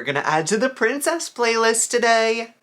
we're gonna add to the princess playlist today.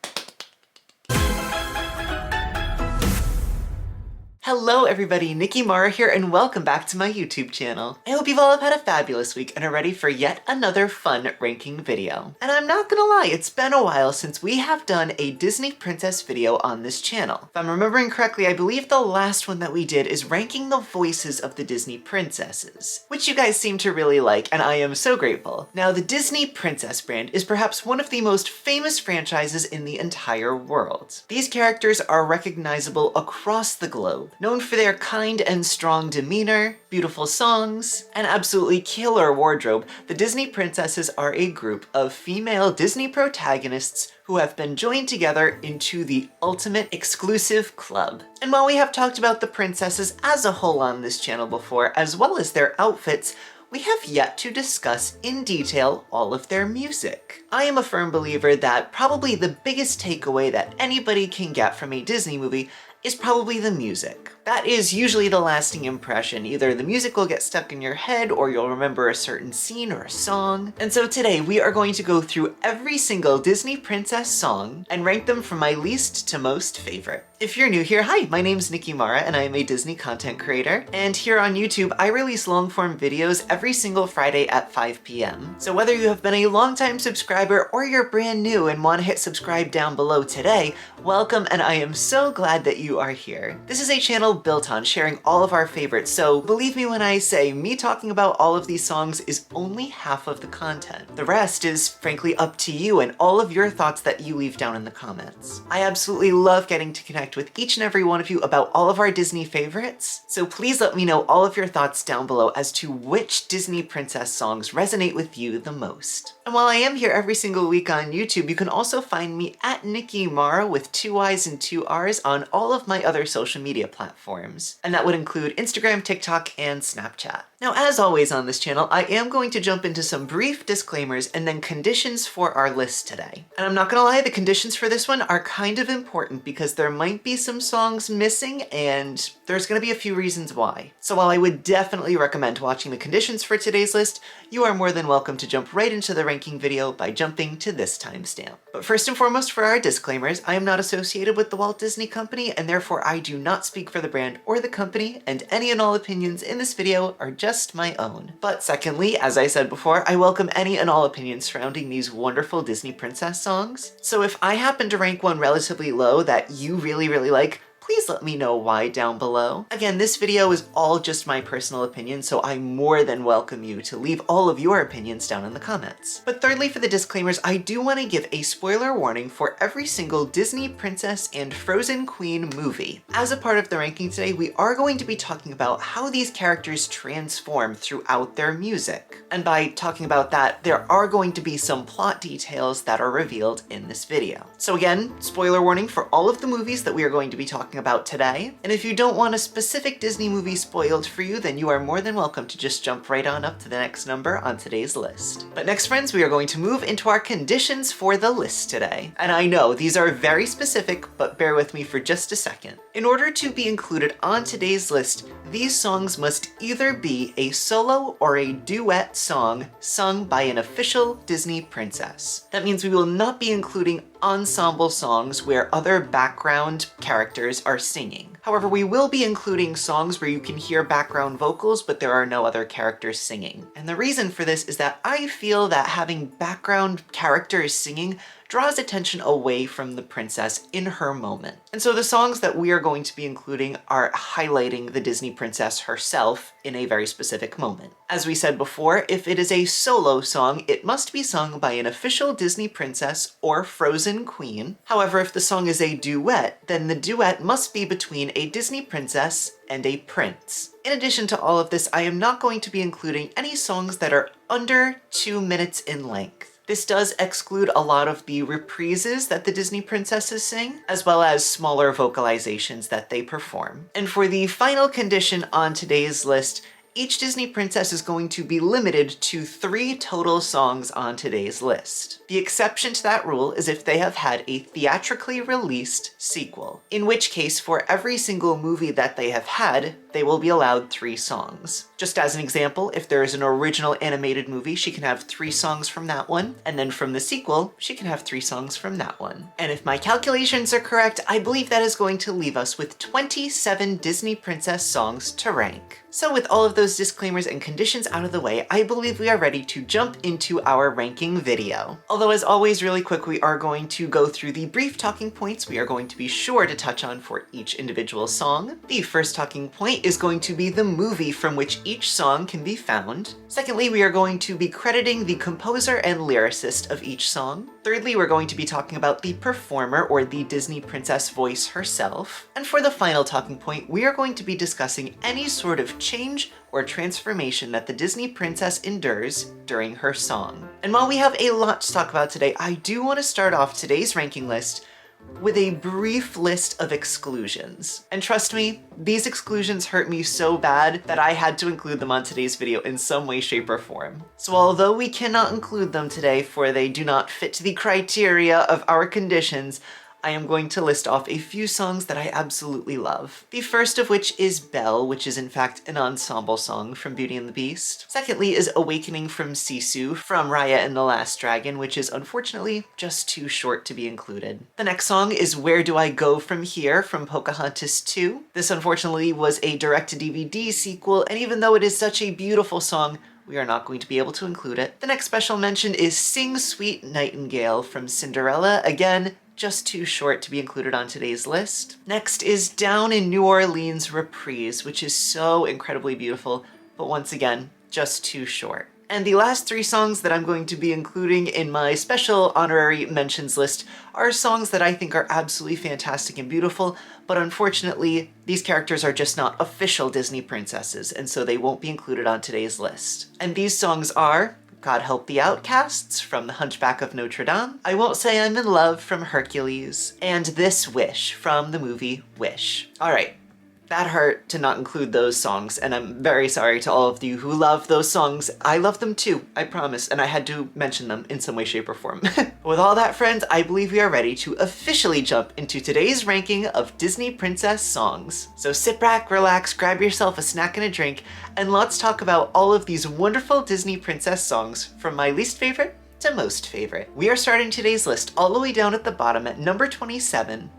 Hello everybody, Nicky Marra here and welcome back to my YouTube channel. I hope you've all had a fabulous week and are ready for yet another fun ranking video. And I'm not gonna lie, it's been a while since we have done a Disney princess video on this channel. If I'm remembering correctly, I believe the last one that we did is ranking the voices of the Disney princesses, which you guys seem to really like and I am so grateful. Now the Disney princess brand is perhaps one of the most famous franchises in the entire world. These characters are recognizable across the globe, known for their kind and strong demeanor, beautiful songs, and absolutely killer wardrobe. The Disney princesses are a group of female Disney protagonists who have been joined together into the ultimate exclusive club. And while we have talked about the princesses as a whole on this channel before, as well as their outfits, we have yet to discuss in detail all of their music. I am a firm believer that probably the biggest takeaway that anybody can get from a Disney movie is probably the music. That is usually the lasting impression. Either the music will get stuck in your head or you'll remember a certain scene or a song. And so today we are going to go through every single Disney princess song and rank them from my least to most favorite. If you're new here, hi, my name's Nicky Marra and I am a Disney content creator. And here on YouTube, I release long-form videos every single Friday at 5 p.m. So whether you have been a longtime subscriber or you're brand new and want to hit subscribe down below today, welcome and I am so glad that you are here. This is a channel built on sharing all of our favorites, so believe me when I say me talking about all of these songs is only half of the content. The rest is frankly up to you and all of your thoughts that you leave down in the comments. I absolutely love getting to connect with each and every one of you about all of our Disney favorites, so please let me know all of your thoughts down below as to which Disney princess songs resonate with you the most. And while I am here every single week on YouTube, you can also find me at Nicky Marra with 2 Y's and 2 R's on all of my other social media platforms. And that would include Instagram, TikTok, and Snapchat. Now, as always on this channel, I am going to jump into some brief disclaimers and then conditions for our list today. And I'm not gonna lie, the conditions for this one are kind of important because there might be some songs missing and there's gonna be a few reasons why. So while I would definitely recommend watching the conditions for today's list, you are more than welcome to jump right into the ranking video by jumping to this timestamp. But first and foremost for our disclaimers, I am not associated with the Walt Disney Company and therefore I do not speak for the brand or the company, and any and all opinions in this video are just my own. But secondly, as I said before, I welcome any and all opinions surrounding these wonderful Disney princess songs. So if I happen to rank one relatively low that you really like, please let me know why down below. Again, this video is all just my personal opinion, so I more than welcome you to leave all of your opinions down in the comments. But thirdly, for the disclaimers, I do want to give a spoiler warning for every single Disney Princess and Frozen Queen movie. As a part of the ranking today, we are going to be talking about how these characters transform throughout their music. And by talking about that, there are going to be some plot details that are revealed in this video. So again, spoiler warning for all of the movies that we are going to be talking about today. And if you don't want a specific Disney movie spoiled for you, then you are more than welcome to just jump right on up to the next number on today's list. But next, friends, we are going to move into our conditions for the list today. And I know these are very specific, but bear with me for just a second. In order to be included on today's list, these songs must either be a solo or a duet song sung by an official Disney princess. That means we will not be including ensemble songs where other background characters are singing. However, we will be including songs where you can hear background vocals, but there are no other characters singing. And the reason for this is that I feel that having background characters singing draws attention away from the princess in her moment. And so the songs that we are going to be including are highlighting the Disney princess herself in a very specific moment. As we said before, if it is a solo song, it must be sung by an official Disney princess or Frozen Queen. However, if the song is a duet, then the duet must be between a Disney princess and a prince. In addition to all of this, I am not going to be including any songs that are under 2 minutes in length. This does exclude a lot of the reprises that the Disney princesses sing, as well as smaller vocalizations that they perform. And for the final condition on today's list, each Disney princess is going to be limited to 3 total songs on today's list. The exception to that rule is if they have had a theatrically released sequel, in which case for every single movie that they have had, they will be allowed 3 songs. Just as an example, if there is an original animated movie, she can have 3 songs from that one, and then from the sequel, she can have 3 songs from that one. And if my calculations are correct, I believe that is going to leave us with 27 Disney princess songs to rank. So with all of those disclaimers and conditions out of the way, I believe we are ready to jump into our ranking video. Although as always, really quick, we are going to go through the brief talking points we are going to be sure to touch on for each individual song. The first talking point is going to be the movie from which each song can be found. Secondly, we are going to be crediting the composer and lyricist of each song. Thirdly, we're going to be talking about the performer or the Disney princess voice herself. And for the final talking point, we are going to be discussing any sort of change or transformation that the Disney princess endures during her song. And while we have a lot to talk about today, I do want to start off today's ranking list with a brief list of exclusions. And trust me, these exclusions hurt me so bad that I had to include them on today's video in some way, shape, or form. So although we cannot include them today for they do not fit the criteria of our conditions, I am going to list off a few songs that I absolutely love. The first of which is Belle, which is in fact an ensemble song from Beauty and the Beast. Secondly is Awakening from Sisu from Raya and the Last Dragon, which is unfortunately just too short to be included. The next song is Where Do I Go From Here from Pocahontas 2. This unfortunately was a direct-to-DVD sequel, and even though it is such a beautiful song, we are not going to be able to include it. The next special mention is Sing Sweet Nightingale from Cinderella. Again, just too short to be included on today's list. Next is Down in New Orleans Reprise, which is so incredibly beautiful, but once again, just too short. And the last 3 songs that I'm going to be including in my special honorary mentions list are songs that I think are absolutely fantastic and beautiful, but unfortunately, these characters are just not official Disney princesses, and so they won't be included on today's list. And these songs are God Help the Outcasts from The Hunchback of Notre Dame, I Won't Say I'm in Love from Hercules, and This Wish from the movie Wish. All right. That hurt to not include those songs, and I'm very sorry to all of you who love those songs. I love them too, I promise, and I had to mention them in some way, shape, or form. With all that, friends, I believe we are ready to officially jump into today's ranking of Disney princess songs. So sit back, relax, grab yourself a snack and a drink, and let's talk about all of these wonderful Disney princess songs from my least favorite to most favorite. We are starting today's list all the way down at the bottom at number 27,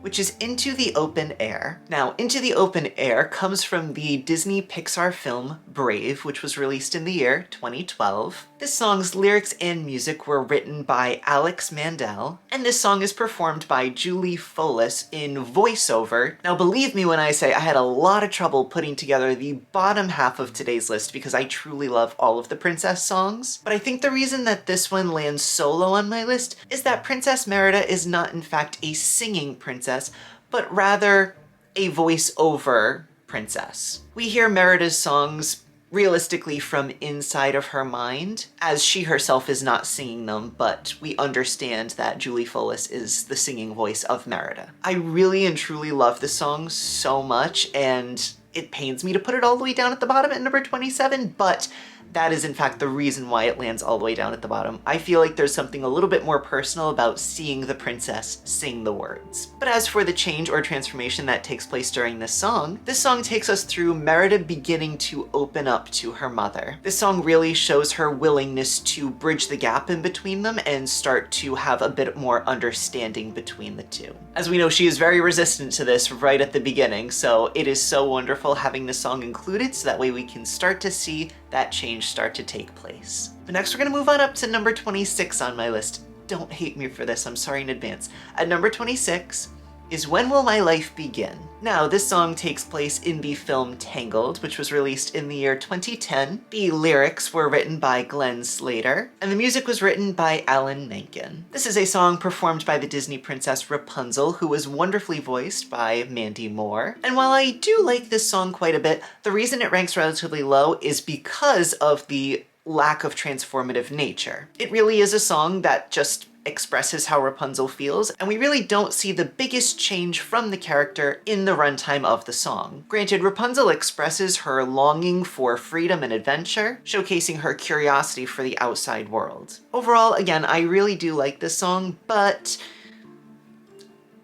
which is Into the Open Air. Now, Into the Open Air comes from the Disney Pixar film Brave, which was released in the year 2012. This song's lyrics and music were written by Alex Mandel, and this song is performed by Julie Folis in voiceover. Now, believe me when I say I had a lot of trouble putting together the bottom half of today's list because I truly love all of the princess songs, but I think the reason that this one lands so low on my list is that Princess Merida is not in fact a singing princess, but rather a voice-over princess. We hear Merida's songs realistically from inside of her mind, as she herself is not singing them, but we understand that Julie Folis is the singing voice of Merida. I really and truly love this song so much, and it pains me to put it all the way down at the bottom at number 27, but that is in fact the reason why it lands all the way down at the bottom. I feel like there's something a little bit more personal about seeing the princess sing the words. But as for the change or transformation that takes place during this song takes us through Merida beginning to open up to her mother. This song really shows her willingness to bridge the gap in between them and start to have a bit more understanding between the two. As we know, she is very resistant to this right at the beginning, so it is so wonderful having this song included so that way we can start to see that change start to take place. But next we're gonna move on up to number 26 on my list. Don't hate me for this, I'm sorry in advance. At number 26 is When Will My Life Begin? Now, this song takes place in the film Tangled, which was released in the year 2010. The lyrics were written by Glenn Slater, and the music was written by Alan Menken. This is a song performed by the Disney princess Rapunzel, who was wonderfully voiced by Mandy Moore. And while I do like this song quite a bit, the reason it ranks relatively low is because of the lack of transformative nature. It really is a song that just expresses how Rapunzel feels, and we really don't see the biggest change from the character in the runtime of the song. Granted, Rapunzel expresses her longing for freedom and adventure, showcasing her curiosity for the outside world. Overall, again, I really do like this song, but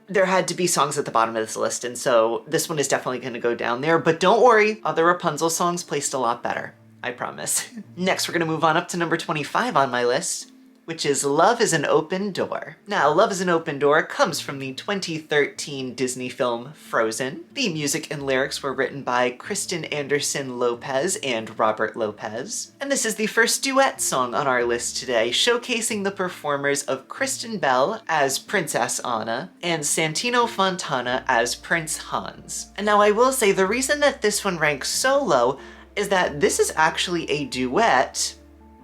there had to be songs at the bottom of this list, and so this one is definitely going to go down there. But don't worry, other Rapunzel songs placed a lot better, I promise. Next, we're going to move on up to number 25 on my list, which is Love is an Open Door. Now, Love is an Open Door comes from the 2013 Disney film Frozen. The music and lyrics were written by Kristen Anderson Lopez and Robert Lopez. And this is the first duet song on our list today, showcasing the performers of Kristen Bell as Princess Anna and Santino Fontana as Prince Hans. And now I will say the reason that this one ranks so low is that this is actually a duet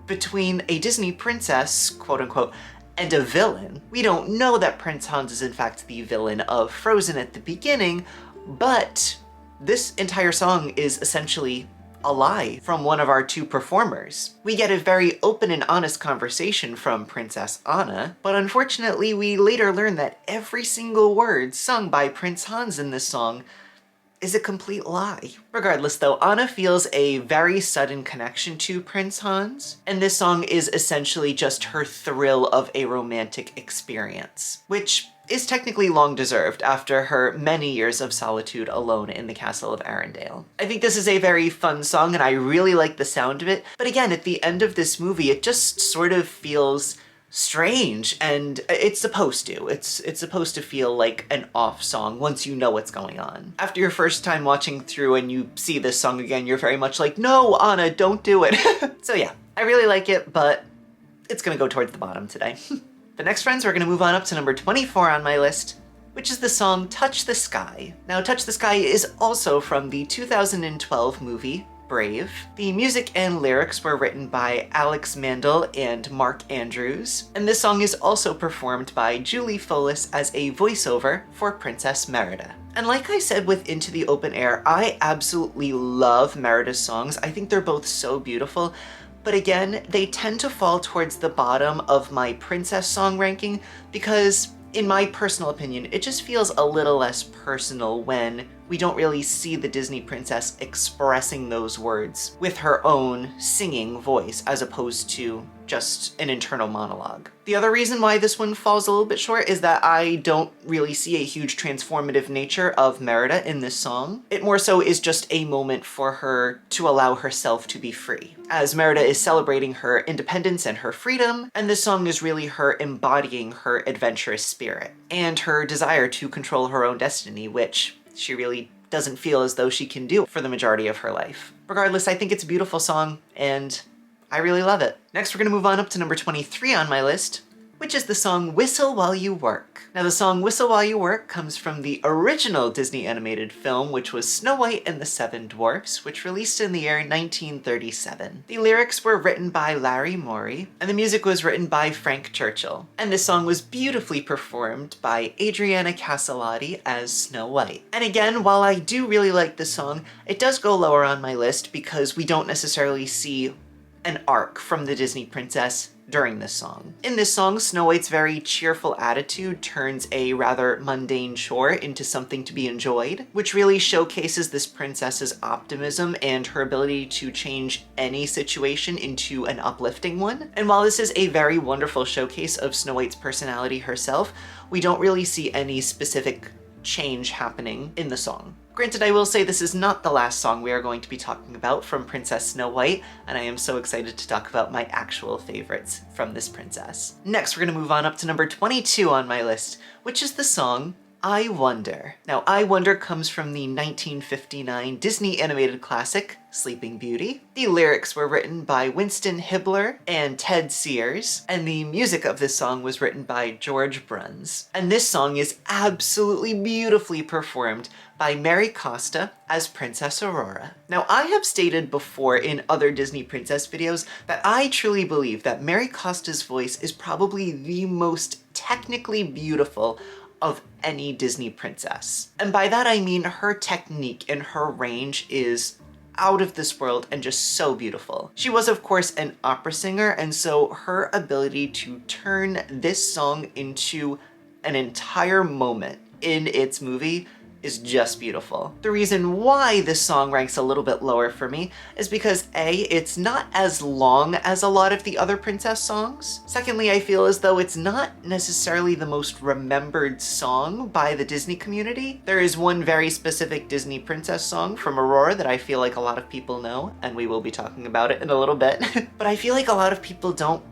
between a Disney princess, quote unquote, and a villain. We don't know that Prince Hans is in fact the villain of Frozen at the beginning, but this entire song is essentially a lie from one of our two performers. We get a very open and honest conversation from Princess Anna, but unfortunately we later learn that every single word sung by Prince Hans in this song is a complete lie. Regardless though, Anna feels a very sudden connection to Prince Hans, and this song is essentially just her thrill of a romantic experience, which is technically long deserved after her many years of solitude alone in the castle of Arendelle. I think this is a very fun song and I really like the sound of it, but again, at the end of this movie, it just sort of feels strange, and it's supposed to. It's supposed to feel like an off song once you know what's going on. After your first time watching through and you see this song again, you're very much like, no, Anna, don't do it. So yeah, I really like it, but it's gonna go towards the bottom today. But next, friends, we're gonna move on up to number 24 on my list, which is the song Touch the Sky. Now, Touch the Sky is also from the 2012 movie Brave. The music and lyrics were written by Alex Mandel and Mark Andrews, and this song is also performed by Julie Folis as a voiceover for Princess Merida. And like I said with Into the Open Air, I absolutely love Merida's songs. I think they're both so beautiful, but again, they tend to fall towards the bottom of my princess song ranking because, in my personal opinion, it just feels a little less personal when we don't really see the Disney princess expressing those words with her own singing voice as opposed to just an internal monologue. The other reason why this one falls a little bit short is that I don't really see a huge transformative nature of Merida in this song. It more so is just a moment for her to allow herself to be free, as Merida is celebrating her independence and her freedom, and this song is really her embodying her adventurous spirit and her desire to control her own destiny, which she really doesn't feel as though she can do for the majority of her life. Regardless, I think it's a beautiful song, and I really love it. Next, we're gonna move on up to number 23 on my list, which is the song Whistle While You Work. Now, the song Whistle While You Work comes from the original Disney animated film, which was Snow White and the Seven Dwarfs, which released in the year 1937. The lyrics were written by Larry Morey, and the music was written by Frank Churchill. And this song was beautifully performed by Adriana Caselotti as Snow White. And again, while I do really like this song, it does go lower on my list because we don't necessarily see an arc from the Disney princess during this song. In this song, Snow White's very cheerful attitude turns a rather mundane chore into something to be enjoyed, which really showcases this princess's optimism and her ability to change any situation into an uplifting one. And while this is a very wonderful showcase of Snow White's personality herself, we don't really see any specific change happening in the song. Granted, I will say this is not the last song we are going to be talking about from Princess Snow White, and I am so excited to talk about my actual favorites from this princess. Next, we're gonna move on up to number 22 on my list, which is the song I Wonder. Now, I Wonder comes from the 1959 Disney animated classic, Sleeping Beauty. The lyrics were written by Winston Hibler and Ted Sears, and the music of this song was written by George Bruns. And this song is absolutely beautifully performed by Mary Costa as Princess Aurora. Now, I have stated before in other Disney princess videos that I truly believe that Mary Costa's voice is probably the most technically beautiful of any Disney princess. And by that I mean her technique and her range is out of this world and just so beautiful. She was, of course, an opera singer, and so her ability to turn this song into an entire moment in its movie is just beautiful. The reason why this song ranks a little bit lower for me is because A, it's not as long as a lot of the other princess songs. Secondly, I feel as though it's not necessarily the most remembered song by the Disney community. There is one very specific Disney princess song from Aurora that I feel like a lot of people know, and we will be talking about it in a little bit. But I feel like a lot of people don't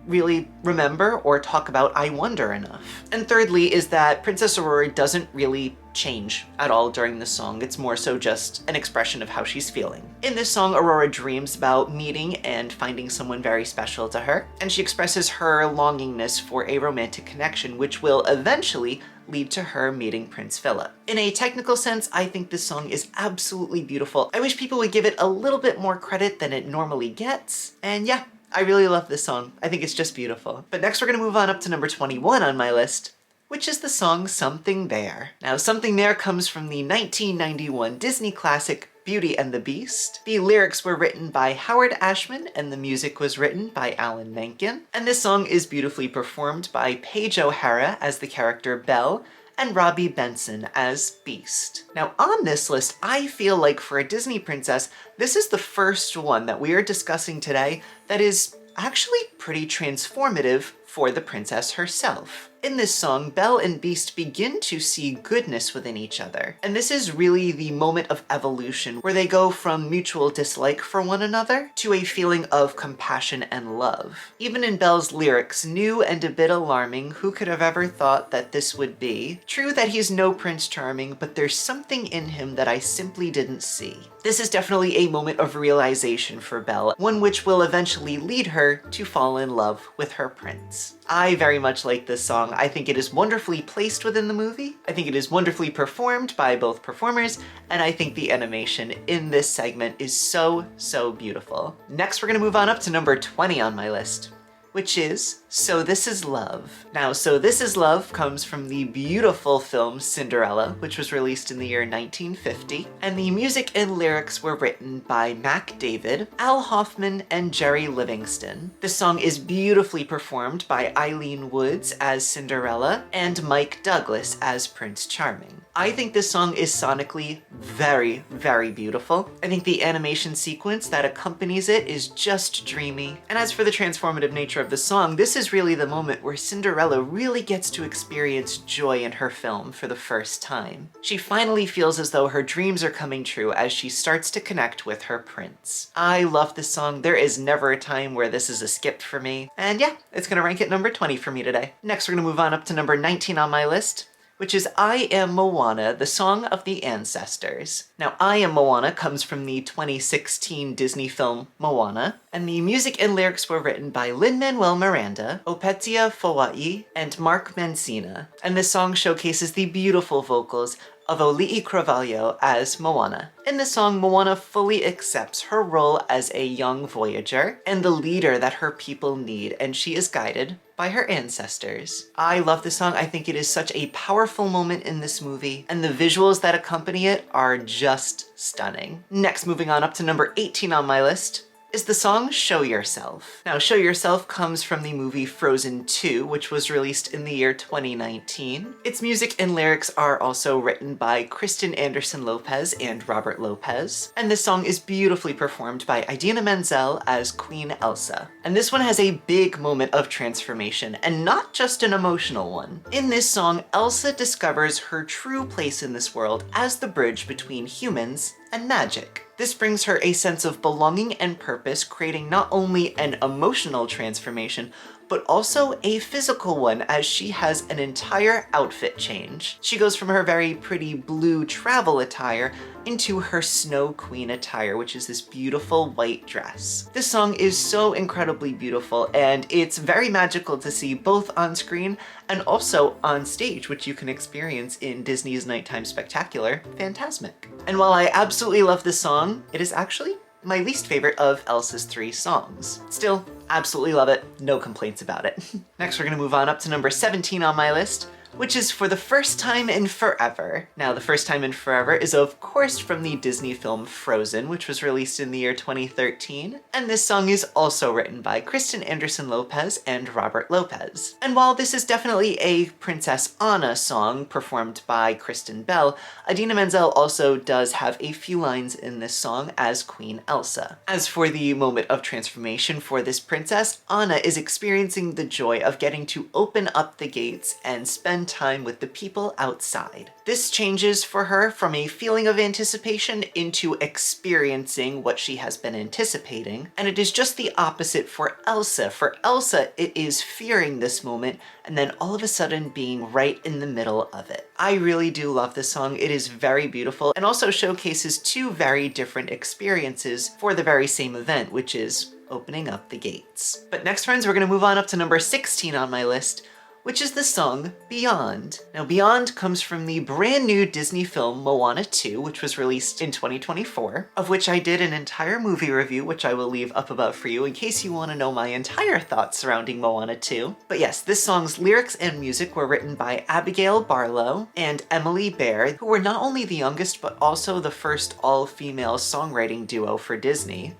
really remember or talk about I Wonder enough. And thirdly is that Princess Aurora doesn't really change at all during the song. It's more so just an expression of how she's feeling. In this song, Aurora dreams about meeting and finding someone very special to her, and she expresses her longingness for a romantic connection, which will eventually lead to her meeting Prince Philip. In a technical sense, I think this song is absolutely beautiful. I wish people would give it a little bit more credit than it normally gets, and yeah, I really love this song. I think it's just beautiful. But next we're gonna move on up to number 21 on my list, which is the song Something There. Now, Something There comes from the 1991 Disney classic Beauty and the Beast. The lyrics were written by Howard Ashman and the music was written by Alan Menken. And this song is beautifully performed by Paige O'Hara as the character Belle and Robbie Benson as Beast. Now on this list, I feel like for a Disney princess, this is the first one that we are discussing today that is actually pretty transformative for the princess herself. In this song, Belle and Beast begin to see goodness within each other. And this is really the moment of evolution where they go from mutual dislike for one another to a feeling of compassion and love. Even in Belle's lyrics, new and a bit alarming, who could have ever thought that this would be? True that he's no Prince Charming, but there's something in him that I simply didn't see. This is definitely a moment of realization for Belle, one which will eventually lead her to fall in love with her prince. I very much like this song. I think it is wonderfully placed within the movie. I think it is wonderfully performed by both performers, and I think the animation in this segment is so, so beautiful. Next, we're gonna move on up to number 20 on my list, which is So This Is Love. Now, So This Is Love comes from the beautiful film Cinderella, which was released in the year 1950, and the music and lyrics were written by Mac David, Al Hoffman, and Jerry Livingston. The song is beautifully performed by Eileen Woods as Cinderella and Mike Douglas as Prince Charming. I think this song is sonically very, very beautiful. I think the animation sequence that accompanies it is just dreamy. And as for the transformative nature of the song, this is really the moment where Cinderella really gets to experience joy in her film for the first time. She finally feels as though her dreams are coming true as she starts to connect with her prince. I love this song. There is never a time where this is a skip for me. And yeah, it's gonna rank at number 20 for me today. Next, we're gonna move on up to number 19 on my list, which is I Am Moana, the Song of the Ancestors. Now, I Am Moana comes from the 2016 Disney film Moana, and the music and lyrics were written by Lin-Manuel Miranda, Opetia Foai, and Mark Mancina. And this song showcases the beautiful vocals of Oli'i Cravalho as Moana. In the song, Moana fully accepts her role as a young voyager and the leader that her people need, and she is guided by her ancestors. I love this song. I think it is such a powerful moment in this movie, and the visuals that accompany it are just stunning. Next, moving on up to number 18 on my list, is the song Show Yourself. Now, Show Yourself comes from the movie Frozen 2, which was released in the year 2019. Its music and lyrics are also written by Kristen Anderson Lopez and Robert Lopez, and this song is beautifully performed by Idina Menzel as Queen Elsa. And this one has a big moment of transformation, and not just an emotional one. In this song, Elsa discovers her true place in this world as the bridge between humans and magic. This brings her a sense of belonging and purpose, creating not only an emotional transformation, but also a physical one as she has an entire outfit change. She goes from her very pretty blue travel attire into her Snow Queen attire, which is this beautiful white dress. This song is so incredibly beautiful, and it's very magical to see both on screen and also on stage, which you can experience in Disney's Nighttime Spectacular, Fantasmic. And while I absolutely love this song, it is actually my least favorite of Elsa's 3 songs. Still, absolutely love it. No complaints about it. Next, we're gonna move on up to number 17 on my list, which is For the First Time in Forever. Now, The First Time in Forever is of course from the Disney film Frozen, which was released in the year 2013. And this song is also written by Kristen Anderson Lopez and Robert Lopez. And while this is definitely a Princess Anna song performed by Kristen Bell, Idina Menzel also does have a few lines in this song as Queen Elsa. As for the moment of transformation for this princess, Anna is experiencing the joy of getting to open up the gates and spend time with the people outside. This changes for her from a feeling of anticipation into experiencing what she has been anticipating, and it is just the opposite for Elsa. For Elsa, it is fearing this moment and then all of a sudden being right in the middle of it. I really do love this song. It is very beautiful and also showcases two very different experiences for the very same event, which is opening up the gates. But next, friends, we're gonna move on up to number 16 on my list, which is the song Beyond. Now, Beyond comes from the brand new Disney film Moana 2, which was released in 2024, of which I did an entire movie review, which I will leave up above for you in case you want to know my entire thoughts surrounding Moana 2. But yes, this song's lyrics and music were written by Abigail Barlow and Emily Baird, who were not only the youngest, but also the first all-female songwriting duo for Disney.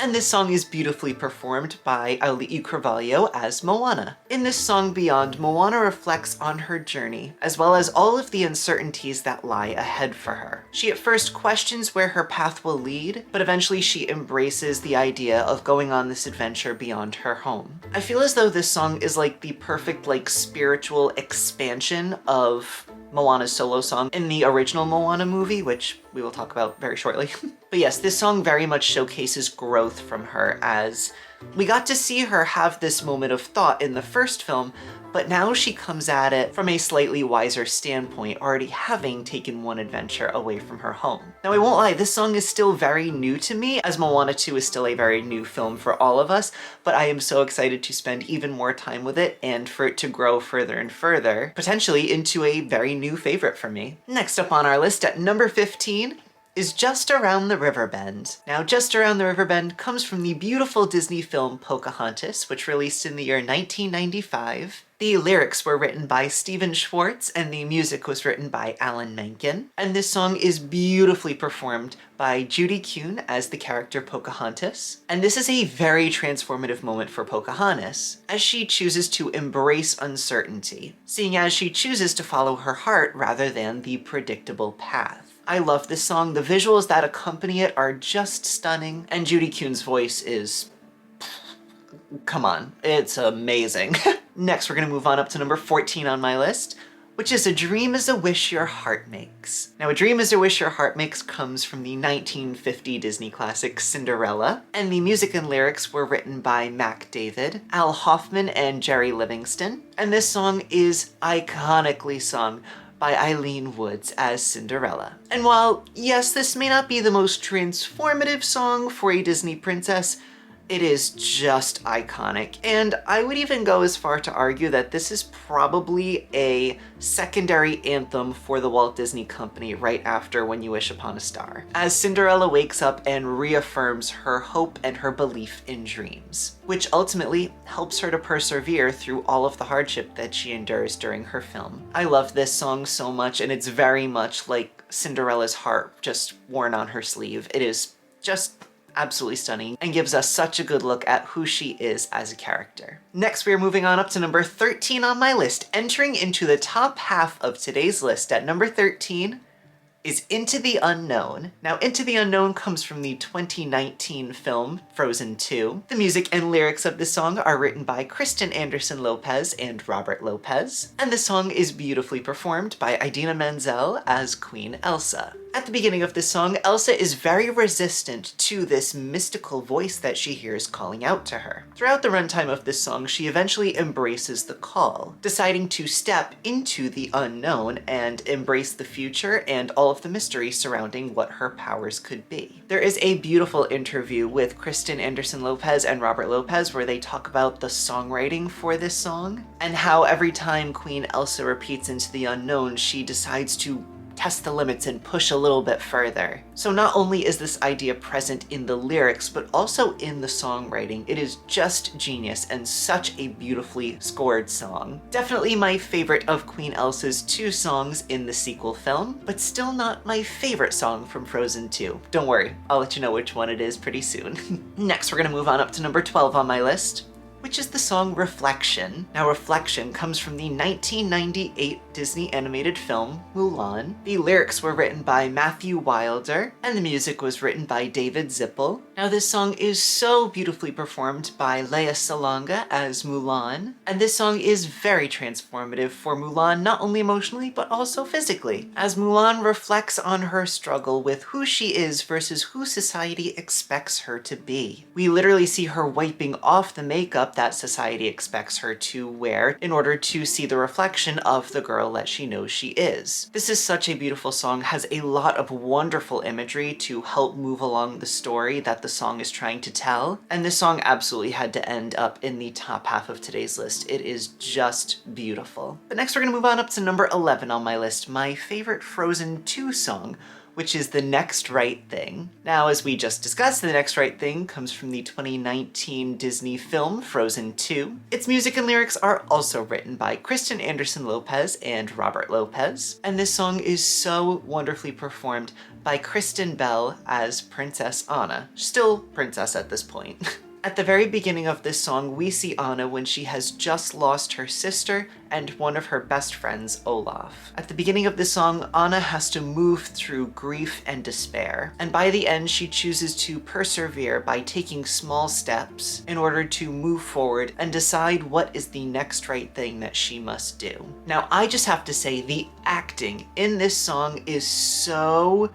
And this song is beautifully performed by Auli'i Cravalho as Moana. In this song Beyond, Moana reflects on her journey, as well as all of the uncertainties that lie ahead for her. She at first questions where her path will lead, but eventually she embraces the idea of going on this adventure beyond her home. I feel as though this song is like the perfect spiritual expansion of Moana's solo song in the original Moana movie, which we will talk about very shortly. But yes, this song very much showcases growth from her, as we got to see her have this moment of thought in the first film, but now she comes at it from a slightly wiser standpoint, already having taken one adventure away from her home. Now, I won't lie, this song is still very new to me, as Moana 2 is still a very new film for all of us, but I am so excited to spend even more time with it and for it to grow further and further, potentially into a very new favorite for me. Next up on our list at number 15 is Just Around the River Bend. Now, Just Around the River Bend comes from the beautiful Disney film Pocahontas, which released in the year 1995. The lyrics were written by Stephen Schwartz and the music was written by Alan Menken. And this song is beautifully performed by Judy Kuhn as the character Pocahontas. And this is a very transformative moment for Pocahontas, as she chooses to embrace uncertainty, seeing as she chooses to follow her heart rather than the predictable path. I love this song. The visuals that accompany it are just stunning, and Judy Kuhn's voice is... come on, it's amazing. Next, we're gonna move on up to number 14 on my list, which is A Dream is a Wish Your Heart Makes. Now, A Dream is a Wish Your Heart Makes comes from the 1950 Disney classic Cinderella, and the music and lyrics were written by Mac David, Al Hoffman, and Jerry Livingston. And this song is iconically sung by Eileen Woods as Cinderella. And while, yes, this may not be the most transformative song for a Disney princess, it is just iconic. And I would even go as far to argue that this is probably a secondary anthem for the Walt Disney Company right after When You Wish Upon a Star, as Cinderella wakes up and reaffirms her hope and her belief in dreams, which ultimately helps her to persevere through all of the hardship that she endures during her film. I love this song so much, and it's very much like Cinderella's heart just worn on her sleeve. It is just absolutely stunning and gives us such a good look at who she is as a character. Next, we are moving on up to number 13 on my list. Entering into the top half of today's list at number 13 is Into the Unknown. Now, Into the Unknown comes from the 2019 film Frozen 2. The music and lyrics of this song are written by Kristen Anderson Lopez and Robert Lopez, and the song is beautifully performed by Idina Menzel as Queen Elsa. At the beginning of this song, Elsa is very resistant to this mystical voice that she hears calling out to her. Throughout the runtime of this song, she eventually embraces the call, deciding to step into the unknown and embrace the future and all of the mystery surrounding what her powers could be. There is a beautiful interview with Kristen Anderson Lopez and Robert Lopez where they talk about the songwriting for this song and how every time Queen Elsa repeats Into the Unknown, she decides to test the limits and push a little bit further. So not only is this idea present in the lyrics, but also in the songwriting. It is just genius and such a beautifully scored song. Definitely my favorite of Queen Elsa's 2 songs in the sequel film, but still not my favorite song from Frozen 2. Don't worry, I'll let you know which one it is pretty soon. Next, we're gonna move on up to number 12 on my list, which is the song Reflection. Now, Reflection comes from the 1998 Disney animated film Mulan. The lyrics were written by Matthew Wilder, and the music was written by David Zippel. Now, this song is so beautifully performed by Lea Salonga as Mulan, and this song is very transformative for Mulan, not only emotionally, but also physically, as Mulan reflects on her struggle with who she is versus who society expects her to be. We literally see her wiping off the makeup that society expects her to wear in order to see the reflection of the girl that she knows she is. This is such a beautiful song, has a lot of wonderful imagery to help move along the story that the song is trying to tell, and this song absolutely had to end up in the top half of today's list. It is just beautiful. But next we're gonna move on up to number 11 on my list, my favorite Frozen 2 song, which is The Next Right Thing. Now, as we just discussed, The Next Right Thing comes from the 2019 Disney film Frozen 2. Its music and lyrics are also written by Kristen Anderson Lopez and Robert Lopez, and this song is so wonderfully performed by Kristen Bell as Princess Anna, still princess at this point. At the very beginning of this song, we see Anna when she has just lost her sister and one of her best friends, Olaf. At the beginning of this song, Anna has to move through grief and despair, and by the end, she chooses to persevere by taking small steps in order to move forward and decide what is the next right thing that she must do. Now, I just have to say, the acting in this song is so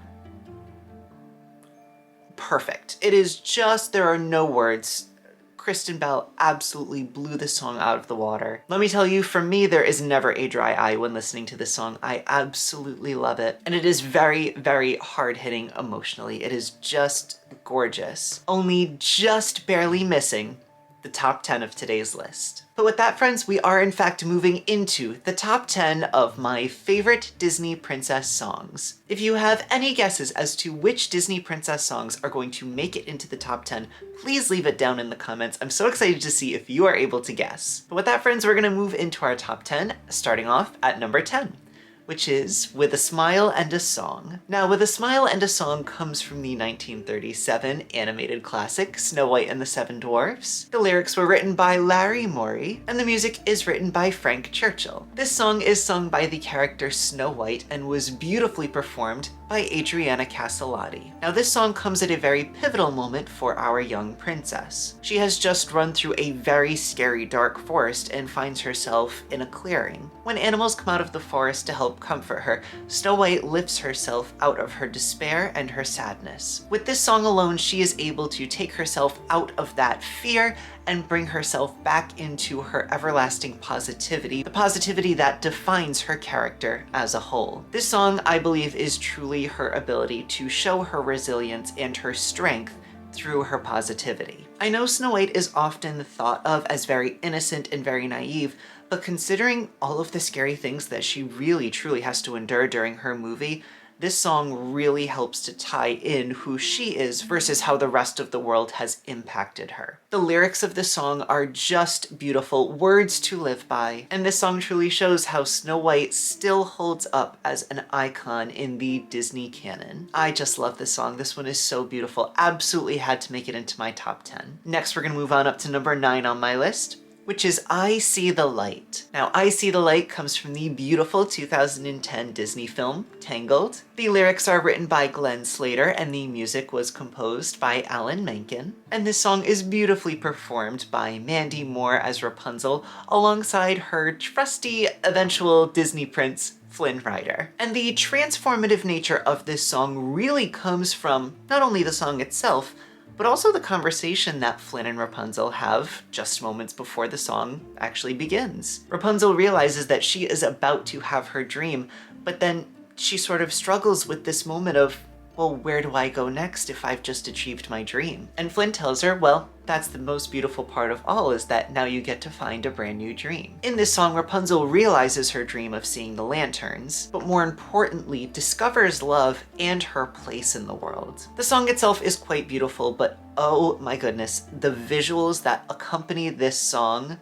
perfect. It is just, there are no words. Kristen Bell absolutely blew this song out of the water. Let me tell you, for me, there is never a dry eye when listening to this song. I absolutely love it. And it is very, very hard-hitting emotionally. It is just gorgeous. Only just barely missing the top 10 of today's list. But with that, friends, we are in fact moving into the top 10 of my favorite Disney princess songs. If you have any guesses as to which Disney princess songs are going to make it into the top 10, please leave it down in the comments. I'm so excited to see if you are able to guess. But with that, friends, we're gonna move into our top 10, starting off at number 10. Which is With a Smile and a Song. Now, With a Smile and a Song comes from the 1937 animated classic Snow White and the Seven Dwarfs. The lyrics were written by Larry Morey, and the music is written by Frank Churchill. This song is sung by the character Snow White and was beautifully performed by Adriana Caselotti. Now, this song comes at a very pivotal moment for our young princess. She has just run through a very scary dark forest and finds herself in a clearing. When animals come out of the forest to help comfort her, Snow White lifts herself out of her despair and her sadness. With this song alone, she is able to take herself out of that fear and bring herself back into her everlasting positivity, the positivity that defines her character as a whole. This song, I believe, is truly her ability to show her resilience and her strength through her positivity. I know Snow White is often thought of as very innocent and very naive, but considering all of the scary things that she really truly has to endure during her movie, this song really helps to tie in who she is versus how the rest of the world has impacted her. The lyrics of this song are just beautiful, words to live by, and this song truly shows how Snow White still holds up as an icon in the Disney canon. I just love this song. This one is so beautiful. Absolutely had to make it into my top 10. Next, we're gonna move on up to number 9 on my list, which is I See the Light. Now, I See the Light comes from the beautiful 2010 Disney film, Tangled. The lyrics are written by Glenn Slater, and the music was composed by Alan Menken. And this song is beautifully performed by Mandy Moore as Rapunzel, alongside her trusty eventual Disney prince, Flynn Rider. And the transformative nature of this song really comes from not only the song itself, but also the conversation that Flynn and Rapunzel have just moments before the song actually begins. Rapunzel realizes that she is about to have her dream, but then she sort of struggles with this moment of, well, where do I go next if I've just achieved my dream? And Flynn tells her, well, that's the most beautiful part of all, is that now you get to find a brand new dream. In this song, Rapunzel realizes her dream of seeing the lanterns, but more importantly, discovers love and her place in the world. The song itself is quite beautiful, but oh my goodness, the visuals that accompany this song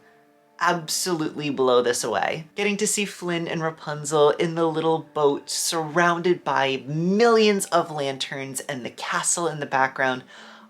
absolutely blow this away. Getting to see Flynn and Rapunzel in the little boat surrounded by millions of lanterns and the castle in the background.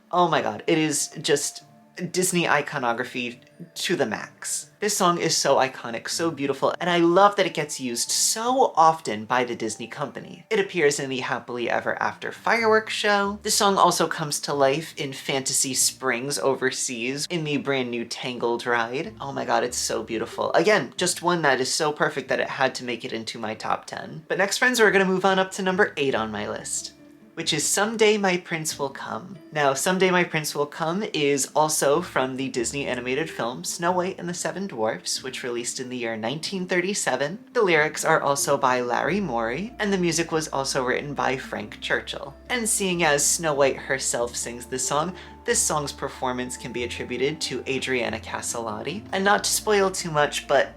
Oh my god, it is just Disney iconography to the max. This song is so iconic, so beautiful, and I love that it gets used so often by the Disney company. It appears in the Happily Ever After fireworks show. The song also comes to life in Fantasy Springs overseas in the brand new Tangled ride. Oh my god, it's so beautiful. Again, just one that is so perfect that it had to make it into my top 10. But next, friends, we're gonna move on up to number 8 on my list, which is Someday My Prince Will Come. Now, Someday My Prince Will Come is also from the Disney animated film Snow White and the Seven Dwarfs, which released in the year 1937. The lyrics are also by Larry Morey, and the music was also written by Frank Churchill. And seeing as Snow White herself sings this song's performance can be attributed to Adriana Caselotti. And not to spoil too much, but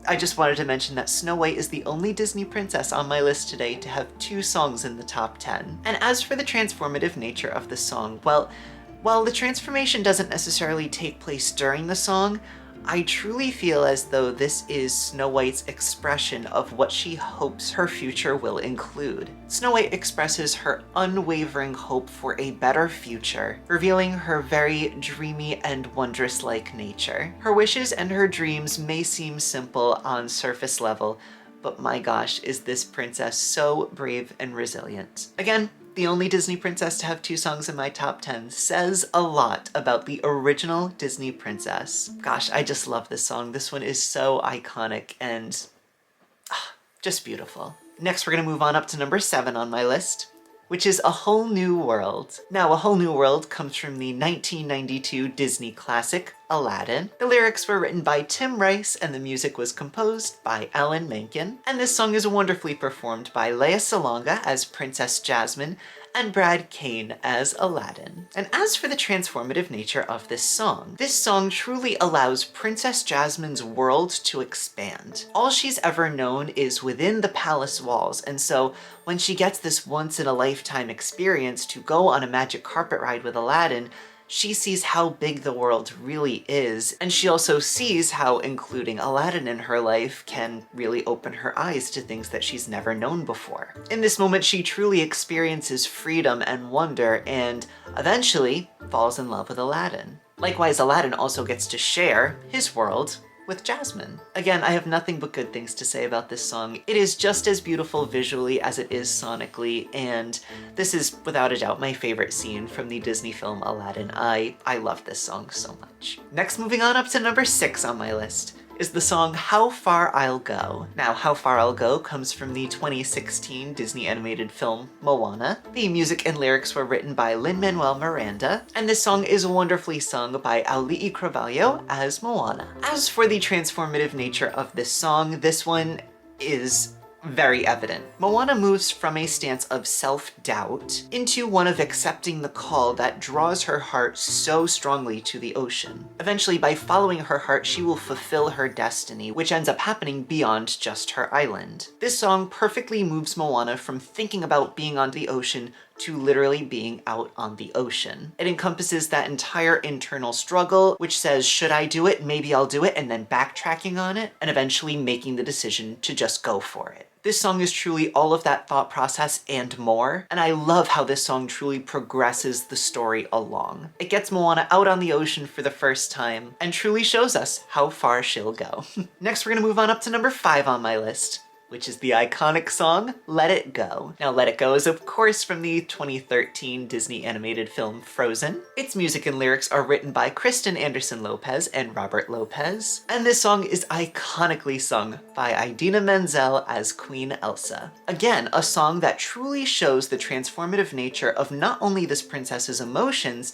I just wanted to mention that Snow White is the only Disney princess on my list today to have 2 songs in the top 10. And as for the transformative nature of the song, well, while the transformation doesn't necessarily take place during the song, I truly feel as though this is Snow White's expression of what she hopes her future will include. Snow White expresses her unwavering hope for a better future, revealing her very dreamy and wondrous-like nature. Her wishes and her dreams may seem simple on surface level, but my gosh, is this princess so brave and resilient. Again, the only Disney princess to have 2 songs in my top 10 says a lot about the original Disney princess. Gosh, I just love this song. This one is so iconic and just beautiful. Next, we're gonna move on up to number 7 on my list, which is A Whole New World. Now, A Whole New World comes from the 1992 Disney classic, Aladdin. The lyrics were written by Tim Rice and the music was composed by Alan Menken. And this song is wonderfully performed by Lea Salonga as Princess Jasmine and Brad Kane as Aladdin. And as for the transformative nature of this song truly allows Princess Jasmine's world to expand. All she's ever known is within the palace walls, and so when she gets this once-in-a-lifetime experience to go on a magic carpet ride with Aladdin, she sees how big the world really is, and she also sees how including Aladdin in her life can really open her eyes to things that she's never known before. In this moment, she truly experiences freedom and wonder, and eventually falls in love with Aladdin. Likewise, Aladdin also gets to share his world with Jasmine. Again, I have nothing but good things to say about this song. It is just as beautiful visually as it is sonically, and this is without a doubt my favorite scene from the Disney film Aladdin. I love this song so much. Next, moving on up to number 6 on my list, is the song How Far I'll Go. Now, How Far I'll Go comes from the 2016 Disney animated film Moana. The music and lyrics were written by Lin-Manuel Miranda, and this song is wonderfully sung by Auli'i Cravalho as Moana. As for the transformative nature of this song, this one is very evident. Moana moves from a stance of self-doubt into one of accepting the call that draws her heart so strongly to the ocean. Eventually, by following her heart, she will fulfill her destiny, which ends up happening beyond just her island. This song perfectly moves Moana from thinking about being on the ocean to literally being out on the ocean. It encompasses that entire internal struggle, which says, should I do it? Maybe I'll do it, and then backtracking on it, and eventually making the decision to just go for it. This song is truly all of that thought process and more, and I love how this song truly progresses the story along. It gets Moana out on the ocean for the first time, and truly shows us how far she'll go. Next, we're gonna move on up to number 5 on my list, which is the iconic song, Let It Go. Now, Let It Go is of course from the 2013 Disney animated film Frozen. Its music and lyrics are written by Kristen Anderson Lopez and Robert Lopez, and this song is iconically sung by Idina Menzel as Queen Elsa. Again, a song that truly shows the transformative nature of not only this princess's emotions,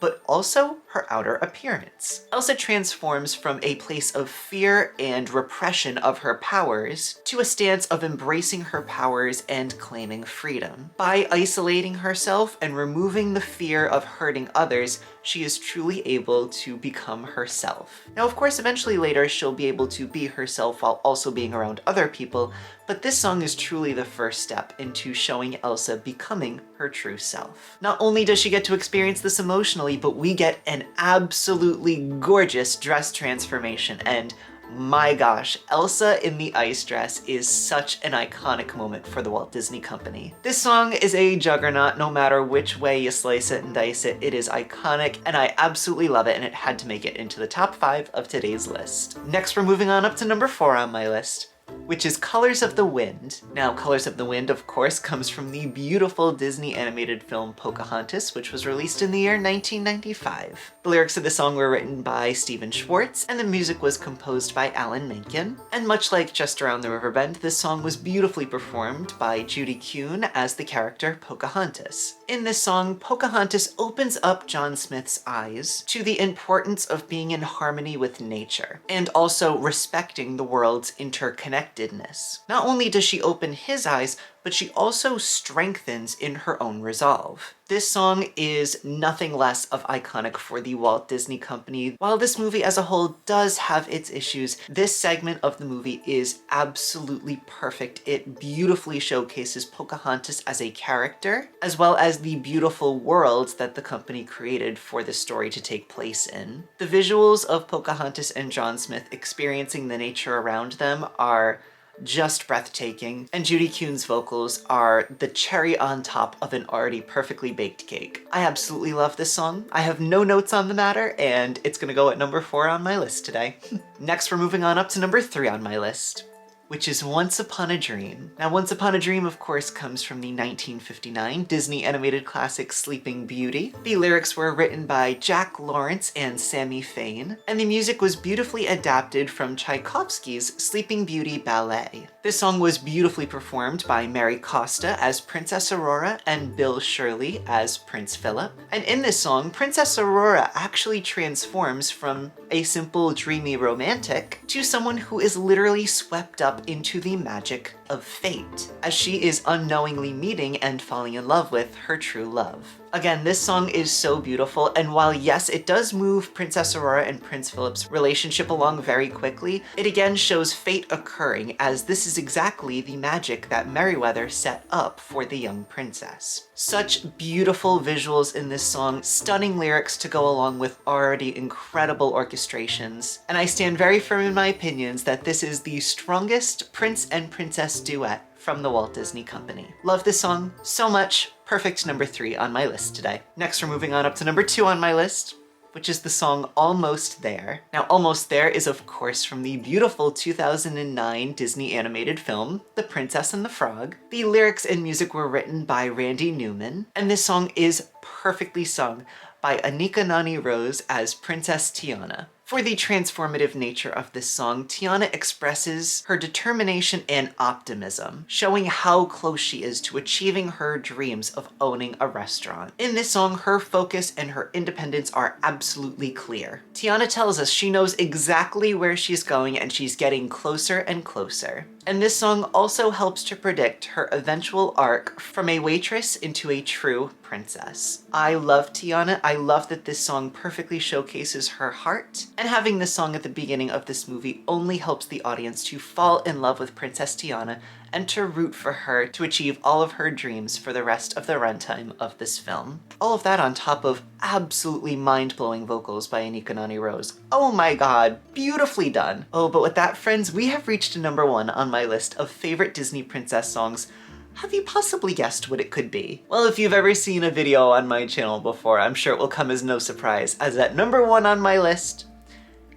but also her outer appearance. Elsa transforms from a place of fear and repression of her powers to a stance of embracing her powers and claiming freedom. By isolating herself and removing the fear of hurting others, she is truly able to become herself. Now, of course, eventually later she'll be able to be herself while also being around other people, but this song is truly the first step into showing Elsa becoming her true self. Not only does she get to experience this emotionally, but we get an absolutely gorgeous dress transformation, and my gosh, Elsa in the ice dress is such an iconic moment for the Walt Disney Company. This song is a juggernaut no matter which way you slice it and dice it. It is iconic and I absolutely love it, and it had to make it into the top 5 of today's list. Next, we're moving on up to number 4 on my list, which is Colors of the Wind. Now, Colors of the Wind, of course, comes from the beautiful Disney animated film Pocahontas, which was released in the year 1995. The lyrics of the song were written by Stephen Schwartz, and the music was composed by Alan Menken. And much like Just Around the River Bend, this song was beautifully performed by Judy Kuhn as the character Pocahontas. In this song, Pocahontas opens up John Smith's eyes to the importance of being in harmony with nature, and also respecting the world's interconnectedness. Not only does she open his eyes, but she also strengthens in her own resolve. This song is nothing less of iconic for the Walt Disney Company. While this movie as a whole does have its issues, this segment of the movie is absolutely perfect. It beautifully showcases Pocahontas as a character, as well as the beautiful world that the company created for the story to take place in. The visuals of Pocahontas and John Smith experiencing the nature around them are just breathtaking, and Judy Kuhn's vocals are the cherry on top of an already perfectly baked cake. I absolutely love this song. I have no notes on the matter, and it's gonna go at number 4 on my list today. Next, we're moving on up to number 3 on my list, which is Once Upon a Dream. Now, Once Upon a Dream, of course, comes from the 1959 Disney animated classic Sleeping Beauty. The lyrics were written by Jack Lawrence and Sammy Fain, and the music was beautifully adapted from Tchaikovsky's Sleeping Beauty ballet. This song was beautifully performed by Mary Costa as Princess Aurora and Bill Shirley as Prince Philip. And in this song, Princess Aurora actually transforms from a simple dreamy romantic to someone who is literally swept up into the magic of fate, as she is unknowingly meeting and falling in love with her true love. Again, this song is so beautiful, and while yes, it does move Princess Aurora and Prince Philip's relationship along very quickly, it again shows fate occurring, as this is exactly the magic that Merriweather set up for the young princess. Such beautiful visuals in this song, stunning lyrics to go along with already incredible orchestrations, and I stand very firm in my opinions that this is the strongest prince and princess duet from the Walt Disney Company. Love this song so much. Perfect number 3 on my list today. Next, we're moving on up to number 2 on my list, which is the song Almost There. Now, Almost There is of course from the beautiful 2009 Disney animated film, The Princess and the Frog. The lyrics and music were written by Randy Newman, and this song is perfectly sung by Anika Noni Rose as Princess Tiana. For the transformative nature of this song, Tiana expresses her determination and optimism, showing how close she is to achieving her dreams of owning a restaurant. In this song, her focus and her independence are absolutely clear. Tiana tells us she knows exactly where she's going and she's getting closer and closer. And this song also helps to predict her eventual arc from a waitress into a true princess. I love Tiana. I love that this song perfectly showcases her heart, and having this song at the beginning of this movie only helps the audience to fall in love with Princess Tiana and to root for her to achieve all of her dreams for the rest of the runtime of this film. All of that on top of absolutely mind-blowing vocals by Anika Noni Rose. Oh my god, beautifully done. Oh, but with that, friends, we have reached number 1 on my list of favorite Disney princess songs. Have you possibly guessed what it could be? Well, if you've ever seen a video on my channel before, I'm sure it will come as no surprise, as at number 1 on my list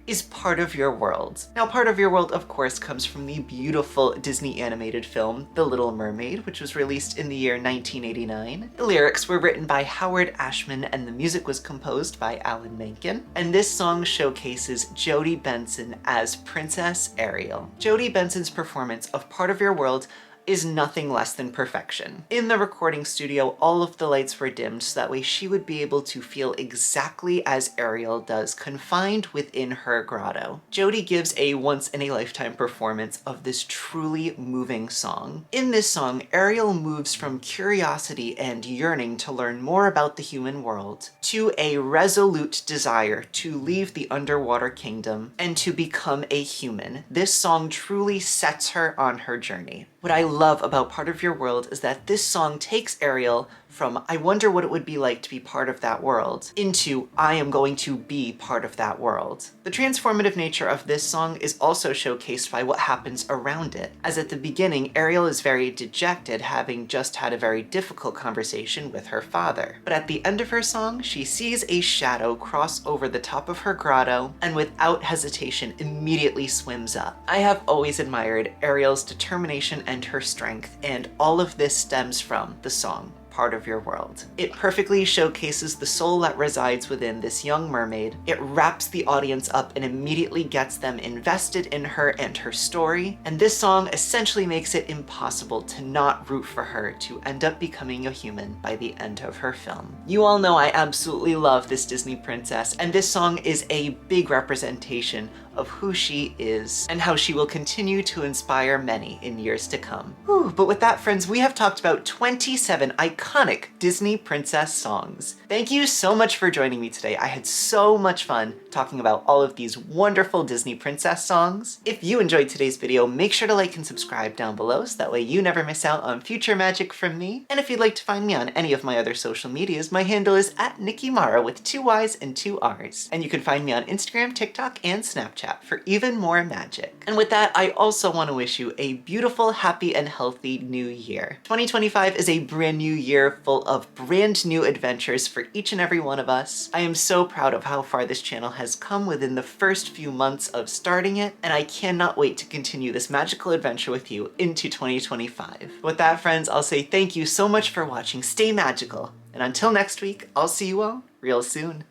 is Part of Your World. Now, Part of Your World, of course, comes from the beautiful Disney animated film, The Little Mermaid, which was released in the year 1989. The lyrics were written by Howard Ashman and the music was composed by Alan Menken. And this song showcases Jodie Benson as Princess Ariel. Jodie Benson's performance of Part of Your World is nothing less than perfection. In the recording studio, all of the lights were dimmed so that way she would be able to feel exactly as Ariel does, confined within her grotto. Jodie gives a once-in-a-lifetime performance of this truly moving song. In this song, Ariel moves from curiosity and yearning to learn more about the human world to a resolute desire to leave the underwater kingdom and to become a human. This song truly sets her on her journey. What I love about Part of Your World is that this song takes Ariel from I wonder what it would be like to be part of that world into I am going to be part of that world. The transformative nature of this song is also showcased by what happens around it, as at the beginning Ariel is very dejected, having just had a very difficult conversation with her father. But at the end of her song, she sees a shadow cross over the top of her grotto and without hesitation immediately swims up. I have always admired Ariel's determination and her strength, and all of this stems from the song Part of Your World. It perfectly showcases the soul that resides within this young mermaid. It wraps the audience up and immediately gets them invested in her and her story, and this song essentially makes it impossible to not root for her to end up becoming a human by the end of her film. You all know I absolutely love this Disney princess, and this song is a big representation of who she is and how she will continue to inspire many in years to come. Whew, but with that, friends, we have talked about 27 iconic Disney princess songs. Thank you so much for joining me today. I had so much fun talking about all of these wonderful Disney princess songs. If you enjoyed today's video, make sure to like and subscribe down below so that way you never miss out on future magic from me. And if you'd like to find me on any of my other social medias, my handle is @NickyMarra with 2 Y's and 2 R's. And you can find me on Instagram, TikTok, and Snapchat for even more magic. And with that, I also want to wish you a beautiful, happy, and healthy new year. 2025 is a brand new year full of brand new adventures for each and every one of us. I am so proud of how far this channel has come within the first few months of starting it, and I cannot wait to continue this magical adventure with you into 2025. With that, friends, I'll say thank you so much for watching. Stay magical, and until next week, I'll see you all real soon.